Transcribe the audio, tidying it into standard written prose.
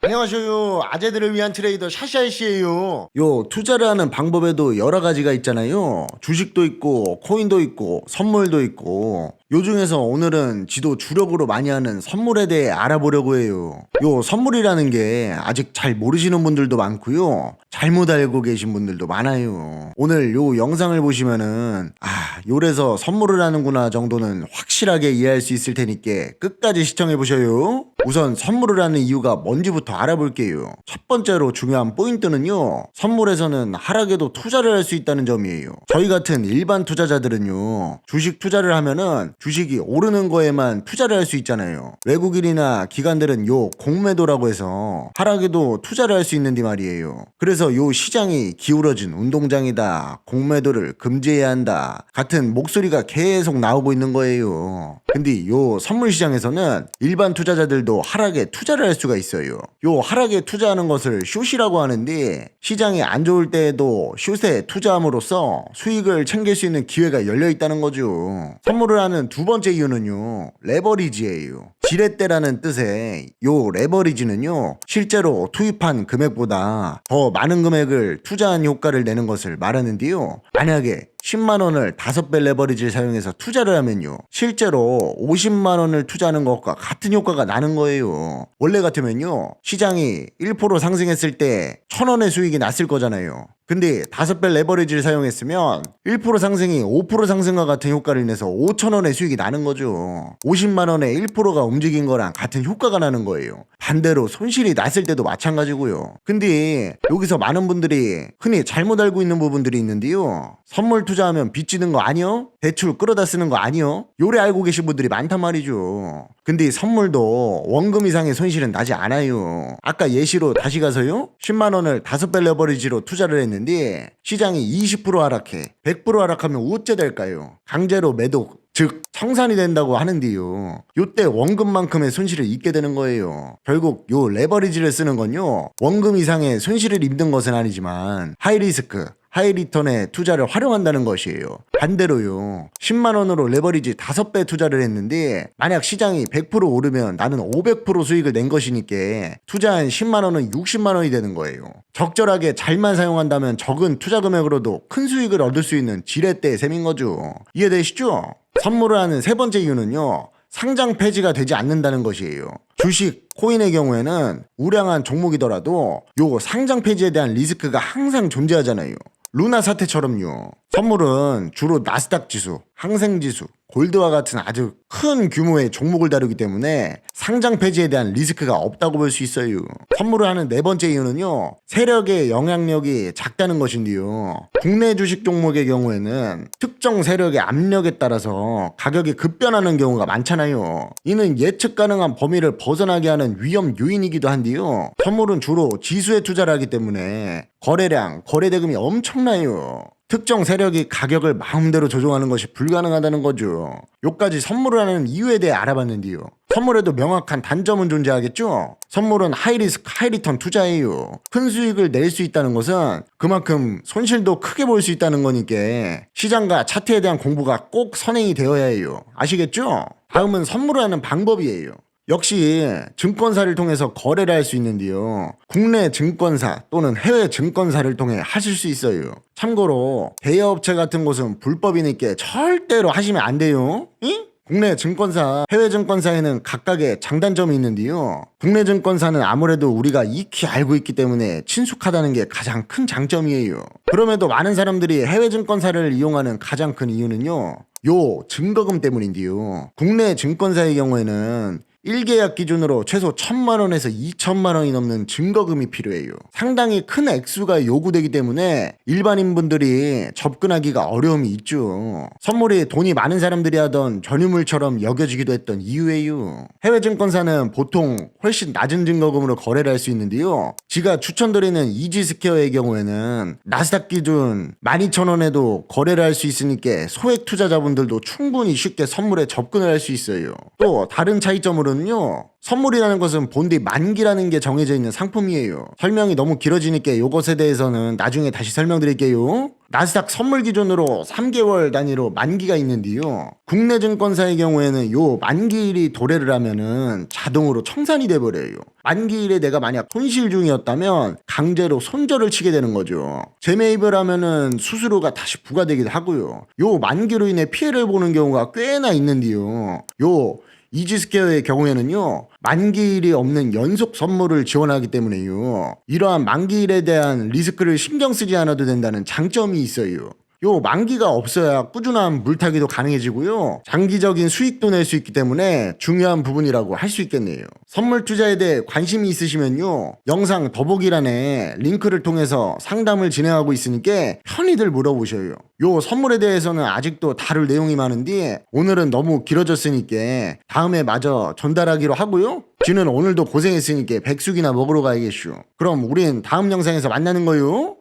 안녕하세요. 아재들을 위한 트레이더 샤샤이씨예요. 요 투자를 하는 방법에도 여러 가지가 있잖아요. 주식도 있고 코인도 있고 선물도 있고, 요 중에서 오늘은 지도 주력으로 많이 하는 선물에 대해 알아보려고 해요. 요 선물이라는 게 아직 잘 모르시는 분들도 많고요, 잘못 알고 계신 분들도 많아요. 오늘 요 영상을 보시면은 요래서 선물을 하는구나 정도는 확실하게 이해할 수 있을 테니까 끝까지 시청해 보셔요. 우선 선물을 하는 이유가 뭔지부터 알아볼게요. 첫 번째로 중요한 포인트는요, 선물에서는 하락에도 투자를 할 수 있다는 점이에요. 저희 같은 일반 투자자들은요, 주식 투자를 하면은 주식이 오르는 거에만 투자를 할 수 있잖아요. 외국인이나 기관들은 요 공매도라고 해서 하락에도 투자를 할 수 있는데 말이에요. 그래서 요 시장이 기울어진 운동장이다, 공매도를 금지해야 한다 같은 목소리가 계속 나오고 있는 거예요. 근데 요 선물 시장에서는 일반 투자자들도 하락에 투자를 할 수가 있어요. 요 하락에 투자하는 것을 숏이라고 하는데, 시장이 안 좋을 때에도 숏에 투자함으로써 수익을 챙길 수 있는 기회가 열려 있다는 거죠. 선물을 하는 두 번째 이유는요, 레버리지예요. 지렛대라는 뜻의 요 레버리지는요, 실제로 투입한 금액보다 더 많은 금액을 투자한 효과를 내는 것을 말하는데요, 만약에 10만원을 5배 레버리지를 사용해서 투자를 하면요, 실제로 50만원을 투자하는 것과 같은 효과가 나는 거예요. 원래 같으면요, 시장이 1% 상승했을 때 1000원의 수익이 났을 거잖아요. 근데 5배 레버리지를 사용했으면 1% 상승이 5% 상승과 같은 효과를 내서 5,000원의 수익이 나는 거죠. 50만원에 1%가 움직인 거랑 같은 효과가 나는 거예요. 반대로 손실이 났을 때도 마찬가지고요. 근데 여기서 많은 분들이 흔히 잘못 알고 있는 부분들이 있는데요, 선물 투자하면 빚지는 거 아니요? 대출 끌어다 쓰는 거 아니요? 요래 알고 계신 분들이 많단 말이죠. 근데 선물도 원금 이상의 손실은 나지 않아요. 아까 예시로 다시 가서요, 10만원을 5배 레버리지로 투자를 했는데 시장이 20% 하락해, 100% 하락하면 어째 될까요? 강제로 매도, 즉 청산이 된다고 하는데요, 요때 원금만큼의 손실을 입게 되는 거예요. 결국 요 레버리지를 쓰는 건요, 원금 이상의 손실을 입는 것은 아니지만 하이리스크 하이리턴의 투자를 활용한다는 것이에요. 반대로요, 10만원으로 레버리지 5배 투자를 했는데 만약 시장이 100% 오르면 나는 500% 수익을 낸 것이니까 투자한 10만원은 60만원이 되는 거예요. 적절하게 잘만 사용한다면 적은 투자 금액으로도 큰 수익을 얻을 수 있는 지렛대의 셈인 거죠. 이해되시죠? 선물을 하는 세 번째 이유는요, 상장 폐지가 되지 않는다는 것이에요. 주식, 코인의 경우에는 우량한 종목이더라도 요 상장 폐지에 대한 리스크가 항상 존재하잖아요. 루나 사태처럼요. 선물은 주로 나스닥 지수, 항생 지수, 골드와 같은 아주 큰 규모의 종목을 다루기 때문에 상장 폐지에 대한 리스크가 없다고 볼 수 있어요. 선물을 하는 네 번째 이유는요, 세력의 영향력이 작다는 것인데요, 국내 주식 종목의 경우에는 특정 세력의 압력에 따라서 가격이 급변하는 경우가 많잖아요. 이는 예측 가능한 범위를 벗어나게 하는 위험 요인이기도 한데요, 선물은 주로 지수에 투자를 하기 때문에 거래량, 거래대금이 엄청나요. 특정 세력이 가격을 마음대로 조종하는 것이 불가능하다는 거죠. 요까지 선물을 하는 이유에 대해 알아봤는데요, 선물에도 명확한 단점은 존재하겠죠? 선물은 하이리스크 하이리턴 투자예요. 큰 수익을 낼 수 있다는 것은 그만큼 손실도 크게 볼 수 있다는 거니까 시장과 차트에 대한 공부가 꼭 선행이 되어야 해요. 아시겠죠? 다음은 선물을 하는 방법이에요. 역시 증권사를 통해서 거래를 할 수 있는데요, 국내 증권사 또는 해외 증권사를 통해 하실 수 있어요. 참고로 대여업체 같은 곳은 불법이니까 절대로 하시면 안 돼요. 응? 국내 증권사, 해외 증권사에는 각각의 장단점이 있는데요, 국내 증권사는 아무래도 우리가 익히 알고 있기 때문에 친숙하다는 게 가장 큰 장점이에요. 그럼에도 많은 사람들이 해외 증권사를 이용하는 가장 큰 이유는요, 요 증거금 때문인데요, 국내 증권사의 경우에는 1계약 기준으로 최소 1,000만원에서 2,000만원이 넘는 증거금이 필요해요. 상당히 큰 액수가 요구되기 때문에 일반인분들이 접근하기가 어려움이 있죠. 선물이 돈이 많은 사람들이 하던 전유물처럼 여겨지기도 했던 이유예요. 해외 증권사는 보통 훨씬 낮은 증거금으로 거래를 할 수 있는데요, 제가 추천드리는 이지스퀘어의 경우에는 나스닥 기준 12,000원에도 거래를 할 수 있으니까 소액 투자자분들도 충분히 쉽게 선물에 접근을 할 수 있어요. 또 다른 차이점으로는 대해서는요, 선물이라는 것은 본디 만기라는 게 정해져 있는 상품이에요. 설명이 너무 길어지니까 요것에 대해서는 나중에 다시 설명드릴게요. 나스닥 선물 기준으로 3개월 단위로 만기가 있는데요. 국내 증권사의 경우에는 요 만기일이 도래를 하면은 자동으로 청산이 돼버려요. 만기일에 내가 만약 손실 중이었다면 강제로 손절을 치게 되는 거죠. 재매입을 하면은 수수료가 다시 부과되기도 하고요. 요 만기로 인해 피해를 보는 경우가 꽤나 있는데요. 요 이지스퀘어의 경우에는요, 만기일이 없는 연속 선물을 지원하기 때문에요, 이러한 만기일에 대한 리스크를 신경 쓰지 않아도 된다는 장점이 있어요. 요 만기가 없어야 꾸준한 물타기도 가능해지고요, 장기적인 수익도 낼 수 있기 때문에 중요한 부분이라고 할 수 있겠네요. 선물 투자에 대해 관심이 있으시면요, 영상 더보기란에 링크를 통해서 상담을 진행하고 있으니까 편히들 물어보셔요. 요 선물에 대해서는 아직도 다룰 내용이 많은데 오늘은 너무 길어졌으니까 다음에 마저 전달하기로 하고요. 쥐는 오늘도 고생했으니까 백숙이나 먹으러 가야겠슈. 그럼 우린 다음 영상에서 만나는 거요.